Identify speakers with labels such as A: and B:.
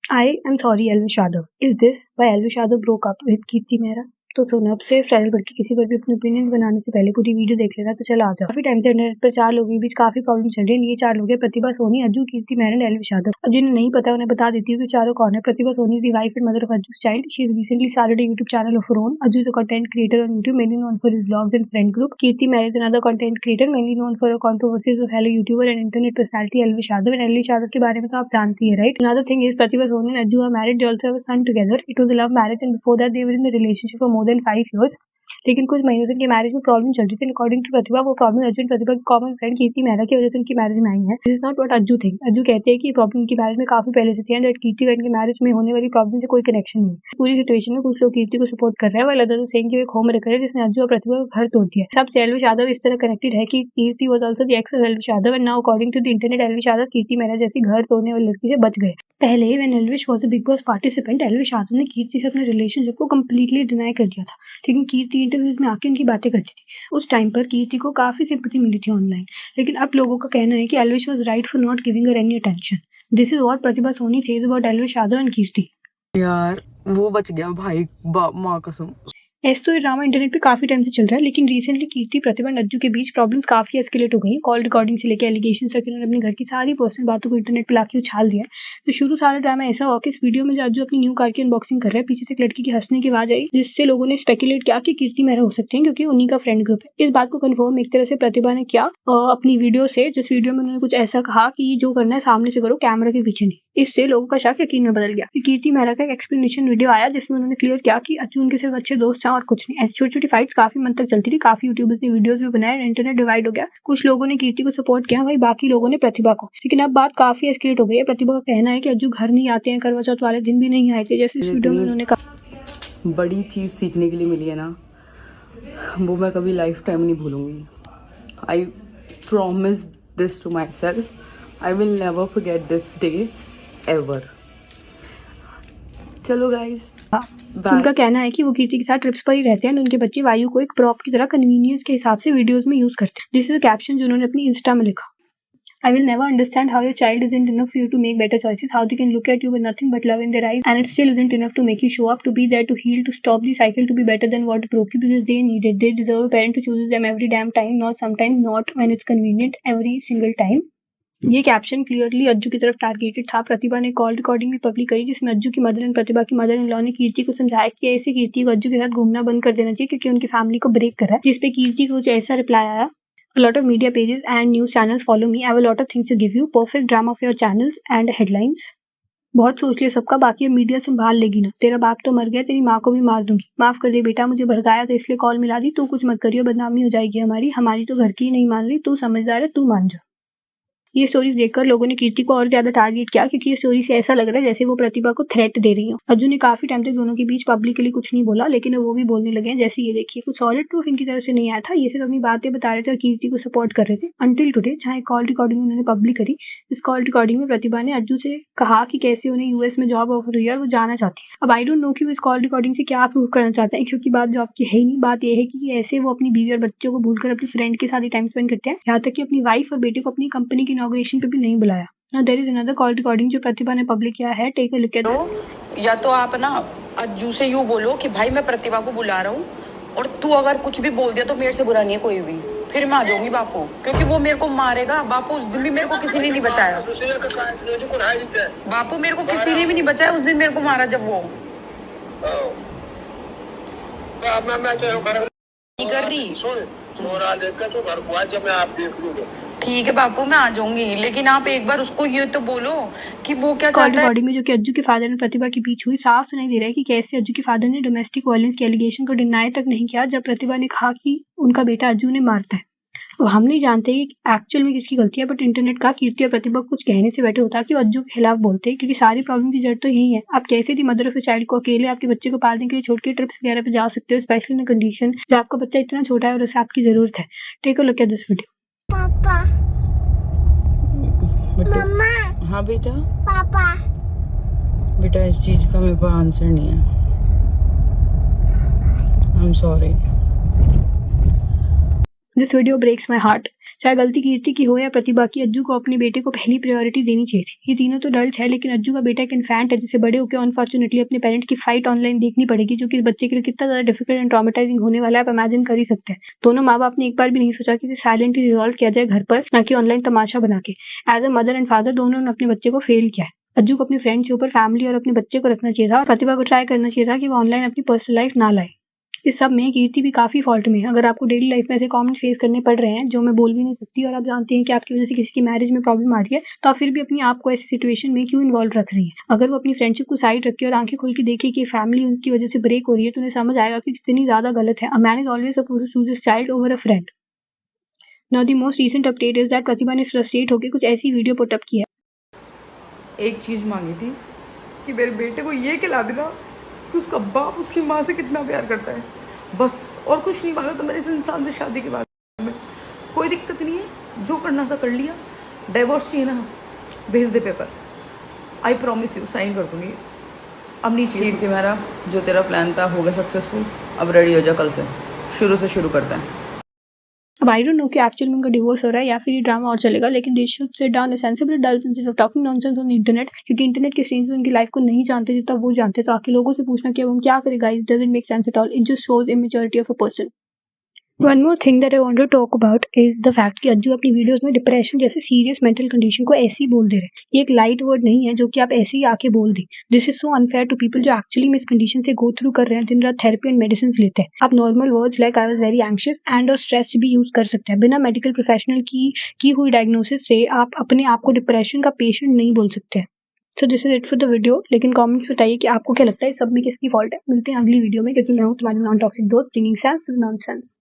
A: I am sorry, Elvish Yadav. Is this why Elvish Yadav broke up with Kirti Mehra? तो सुनो, अब से channel पर किसी पर भी अपने ओपिनियंस बनाने से पहले पूरी वीडियो देख लेना। तो चलो आ जाओ। काफी टाइम से इंटरनेट पर चार लोगों के बीच काफी प्रॉब्लम चल रही है। ये चार लोग हैं प्रतिभा सोनी, अज्जू, कीर्ति मेहरा, एल्विश यादव। अब जिन्हें नहीं पता उन्हें बता देती हूँ कि चारों कौन है। Pratibha Soni is the wife and mother of Ajju's child. She has recently started a YouTube channel of her own. Ajju is a content creator on YouTube, mainly known for his vlogs and friend group. Kirti Mehra is another content creator, mainly known for her controversies of fellow YouTuber and internet personality Elvish Yadav. And Elvish Yadav के बारे में तो आप जानती है, right? Another thing is Pratibha Soni and Ajju are married. They also have a son together. It was a love marriage, and before that they were in a relationship for more than 5 years. लेकिन कुछ महीनों से उनकी marriage में problem चल रही थी। According to प्रतिभा, वो प्रॉब्लम अज्जू एंड प्रतिभा की कॉमन फ्रेंड कीर्ति मेहरा की वजह से उनकी मैरिज में आई है। This is not what Ajju think. Ajju कहते हैं कि प्रॉब्लम उनकी मैरिज में काफी पहले से थी एंड कीर्ति का इनकी मैरिज में होने वाली प्रॉब्लम से कोई कनेक्शन नहीं है। पूरी सिचुएशन में कुछ लोग कीर्ति को सपोर्ट कर रहे हैं, वाइल अदर्स सेइंग कि वो एक होम रेकर है जिसने अज्जू और प्रतिभा का घर तोड़ दिया। सबसे एल्विश यादव इस तरह कनेक्टेड है कि Kirti was also the ex of Elvish Yadav and now according to the internet Elvish Yadav Kirti Mehra जैसी घर तोड़ने वाली लड़की से बच गए। पहले when Elvish was a Bigg Boss participant, Elvish Yadav ने कीर्ति से अपने रिलेशनशिप को कंप्लीटली डिनाई कर दिया था, लेकिन कीर्ति इंटरव्यूज में आके उनकी बातें करती थी। उस टाइम पर कीर्ति को काफी सिंपैथी मिली थी ऑनलाइन, लेकिन अब लोगों का कहना है कि Elvish was right for not giving her any attention. This is what Pratibha Soni says about Elvish Yadav and Kirti.
B: यार वो बच गया भाई, माँ कसम।
A: ऐसे तो ये ड्रामा इंटरनेट पे काफी टाइम से चल रहा है, लेकिन रिसेंटली कीर्ति, प्रतिभा और अज्जू के बीच प्रॉब्लम्स काफी एस्केलेट हो गई हैं। कॉल रिकॉर्डिंग से लेकर एलिगेशन तक इन्होंने अपने घर की सारी पर्सनल बातों को इंटरनेट पे लाके उछाल दिया है। तो शुरू सारा ड्रामा ऐसा हुआ कि इस वीडियो में जो अज्जू अपनी न्यू कार की अनबॉक्सिंग कर रहा है, पीछे से एक लड़की की हंसने की आवाज आई, जिससे लोगों ने स्पेकुलेट किया कि कीर्ति मेहरा हो सकते हैं क्योंकि उन्हीं का फ्रेंड ग्रुप है। इस बात को कंफर्म एक तरह से प्रतिभा ने किया अपनी वीडियो से, जिस वीडियो में उन्होंने कुछ ऐसा कहा कि जो करना है सामने से करो, कैमरा के पीछे नहीं। इससे लोगों का शक यकीन में बदल गया। फिर कीर्ति मेहरा का एक एक्सप्लेनेशन वीडियो आया जिसमें उन्होंने क्लियर किया कि अज्जू उनके सिर्फ अच्छे दोस्त हैं और कुछ नहीं। ऐसी छोटी छोटी फाइट्स काफी मंथ तक चलती थी, काफी यूट्यूबर्स ने वीडियोस भी बनाए, इंटरनेट डिवाइड हो गया। कुछ लोगों ने कीर्ति को सपोर्ट किया, वही बाकी लोगों ने प्रतिभा को। लेकिन अब बात काफी एस्केलेट हो गई है। प्रतिभा का कहना है कि अज्जू घर नहीं आते हैं, करवा चौथ वाले दिन भी नहीं आए थे, जैसे इस वीडियो में उन्होंने कहा।
B: बड़ी चीज सीखने के लिए मिली है ना, वो मैं कभी लाइफ टाइम नहीं भूलूंगी। I promise this to myself, I will never forget this day ever. चलो गाइस,
A: उनका कहना है कि वो कीर्ति के साथ ट्रिप्स पर ही रहते हैं और उनके बच्चे वायु को एक प्रॉप की तरह कन्वीनियंस के हिसाब से वीडियोस में यूज करते हैं। दिस इज अ कैप्शन जो उन्होंने अपनी इंस्टा में लिखा। I will never understand how your child isn't enough for you to make better choices, how they can look at you with nothing but love in their eyes, and it still isn't enough to make you show up, to be there to heal, to stop the cycle, to be better than what broke you, because they need it. They deserve a parent who chooses them every damn time, not sometimes, not when it's convenient, every single time. ये caption clearly Ajju की तरफ targeted था। प्रतिभा ने call recording भी public करी, जिसमें अज्जू की mother and प्रतिभा की मदर इन लॉ ने कीर्ति को समझाया कि ऐसे कीर्ति को अज्जू के साथ घूमना बंद कर देना चाहिए क्योंकि उनकी फैमिली को ब्रेक कर रहा है। जिसपे कीर्ति को कुछ ऐसा रिप्लाई आया, A lot of media pages and news channels follow me. I have a lot of things to give you. Perfect drama for your channels and headlines. बहुत सोच लिया सबका, बाकी अब मीडिया संभाल लेगी ना। तेरा बाप तो मर गया, तेरी माँ को भी मार दूंगी। माफ कर दे बेटा, मुझे भड़काया था इसलिए कॉल मिला दी। तू कुछ मत करियो, बदनामी हो जाएगी हमारी तो घर की नहीं मान रही। तू समझदार है, तू मान जा। ये स्टोरीज देखकर लोगों ने कीर्ति को और ज्यादा टारगेट किया क्योंकि ये स्टोरी से ऐसा लग रहा है जैसे वो प्रतिभा को थ्रेट दे रही हो। अज्जू ने काफी टाइम तक दोनों के बीच पब्लिकली कुछ नहीं बोला, लेकिन वो भी बोलने लगे हैं। जैसे ये देखिए, कुछ सॉलिड प्रूफ इनकी तरफ से नहीं आया था, ये सिर्फ अपनी बातें बता रहे थे और कीर्ति को सपोर्ट कर रहे थे। अंटिल टुडे, जहाँ एक कॉल रिकॉर्डिंग उन्होंने पब्लिक करी। इस कॉल रिकॉर्डिंग में प्रतिभा ने अज्जू से कहा कि कैसे उन्हें यूएस में जॉब ऑफर हुई है और वो जाना चाहती है। अब आई डोंट नो कि वो इस कॉल रिकॉर्डिंग से क्या प्रूव करना चाहते हैं, क्योंकि बात जॉब की है ही नहीं। बात यह है कि ऐसे वो अपनी बीवी और बच्चों को भूलकर अपनी फ्रेंड के साथ ही टाइम स्पेंड करते हैं, यहाँ तक कि अपनी वाइफ और बेटे को अपनी कंपनी की इनॉग्रेशन पे भी नहीं बुलाया। Now there is another call recording जो प्रतिभा ने पब्लिक किया है। Take a look at this.
C: या तो आप ना अज्जू से यूं बोलो कि भाई मैं प्रतिभा को बुला रहा हूँ और तू अगर कुछ भी बोल दिया तो मेरे से बुरा नहीं है कोई भी, फिर मैं आ जाऊंगी बापू, क्योंकि वो मेरे को मारेगा। बापू उस दिन भी मेरे को किसी ने नहीं बचाया, बापू मेरे को किसी ने भी नहीं बचाया उस दिन, मेरे को मारा जब वो नहीं कर रही। ठीक है बापू, मैं आ जाऊंगी, लेकिन आप एक बार उसको ये तो बोलो कि वो क्या चाहता है।
A: रिकॉर्डिंग में जो कि अज्जू के फादर ने प्रतिभा के बीच हुई, साफ सुनाई दे रहा है कि कैसे अज्जू के फादर ने डोमेस्टिक वायलेंस के एलिगेशन को डिनाई तक नहीं किया जब प्रतिभा ने कहा कि उनका बेटा अज्जू ने मारता है। अब हम नहीं जानते कि एक्चुअल में किसकी गलती है, बट इंटरनेट का कीर्ति और प्रतिभा को कुछ कहने से बेटर होता कि वो अज्जू के खिलाफ बोलते, क्योंकि सारी प्रॉब्लम की जड़ तो यही है। आप कैसे दी मदर ऑफ ए चाइल्ड को अकेले आपके बच्चे को पालने के लिए छोड़ के ट्रिप्स वगैरह पे जा सकते हो, स्पेशली इन कंडीशन जब आपका बच्चा इतना छोटा है और उसे आपकी जरूरत है। Take a look at this video.
D: Papa, mamma,
B: हाँ बेटा,
D: पापा,
B: बेटा इस चीज का मेरे पास आंसर नहीं है। I am sorry.
A: This video breaks my heart. चाहे गलती कीर्ति की हो या प्रतिभा की, अज्जू को अपने बेटे को पहली प्रायोरिटी देनी चाहिए थी। ये तीनों तो डल्ट है, लेकिन अज्जू का बेटा एक इन्फेंट है जिसे बड़े होकर अनफॉर्चुनेटली अपने पेरेंट्स की फाइट ऑनलाइन देखनी पड़ेगी, जो कि इस बच्चे के लिए कितना ज्यादा डिफिकल्ट एंड ट्रॉमेटाइजिंग होने वाला है, आप इमेजिन कर ही सकते हैं। दोनों माँ बाप ने एक बार भी नहीं सोचा कि इसे साइलेंटली रिजॉल्व किया जाए घर पर, ना कि ऑनलाइन तमाशा बना के। As a mother and father दोनों ने अपने बच्चे को फेल किया है। अज्जू को अपने फ्रेंड्स के ऊपर फैमिली और अपने बच्चे को रखना चाहिए था, और प्रतिभा को ट्राई करना चाहिए था कि वो ऑनलाइन अपनी पर्सनल लाइफ ना लाए। इस सब में कीर्ति भी काफी फॉल्ट में है। अगर आपको डेली लाइफ में ऐसे कमेंट्स फेस करने पड़ रहे हैं जो मैं बोल भी नहीं सकती, और आप जानते हैं कि आपकी वजह से किसी की मैरिज में प्रॉब्लम आ रही है, तो आप फिर भी अपनी आप को ऐसी सिचुएशन में क्यों इन्वॉल्व रख रही है। अगर वो अपनी फ्रेंडशिप को साइड रखे और आंखें खोल के देखे कि फैमिली उनकी वजह से ब्रेक हो रही है, तो उन्हें समझ आएगा कि कितनी ज्यादा गलत है। A man is always supposed to choose his child over a friend. Now the most recent update is that Pratibha ने फ्रस्ट्रेट होकर कुछ ऐसी वीडियो पुटअप की है।
B: एक चीज़ मांगी थी कि मेरे बेटे को ये खिला देना कि उसका बाप उसकी माँ से कितना प्यार करता है, बस। और कुछ नहीं मांगा। तो मेरे इस इंसान से शादी के बाद में कोई दिक्कत नहीं है, जो करना था कर लिया। डाइवोर्स चाहिए ना, भेज दे paper, I promise you, sign कर दूँगी। अब नहीं चाहिए। कीर्ति मेहरा, जो तेरा प्लान था हो गया सक्सेसफुल, अब रेडी हो जा, कल से शुरू करते हैं।
A: अब आई डोंट नो कि एक्चुअली में उनका डिवोर्स हो रहा है या फिर ये ड्रामा और चलेगा, लेकिन they should sit down and sensibly dulls instead of talking nonsense on the internet, क्योंकि इंटरनेट के स्ट्रेंजर्स उनकी लाइफ को नहीं जानते जितना वो जानते। तो आके लोगों से पूछना कि अब हम क्या करें guys, doesn't make sense at all. It just shows immaturity of a person. One more thing that I want to talk about is the fact कि अज्जू अपनी वीडियोस में डिप्रेशन जैसे सीरियस मेंटल कंडीशन को ऐसे ही बोल दे रहे हैं। ये एक लाइट वर्ड नहीं है जो कि आप ऐसे ही आके बोल दें। This is so unfair to people जो एक्चुअली में इस कंडीशन से गो थ्रू कर रहे हैं, दिन रात थेरेपी एंड मेडिसिन लेते हैं। आप normal words like I was very anxious and और स्ट्रेस्ड भी यूज कर सकते हैं। बिना मेडिकल प्रोफेशनल की हुई डायग्नोसिस से आप अपने आप को डिप्रेशन का पेशेंट नहीं बोल सकते। So this is it for the video. लेकिन कमेंट्स बताइए कि आपको क्या लगता है सब में किसकी फॉल्ट है। मिलते हैं अगली वीडियो में, क्योंकि मैं हूँ तुम्हारी नॉन टॉक्सिक दोस्त ब्रिंगिंग सेंस विद नॉनसेंस।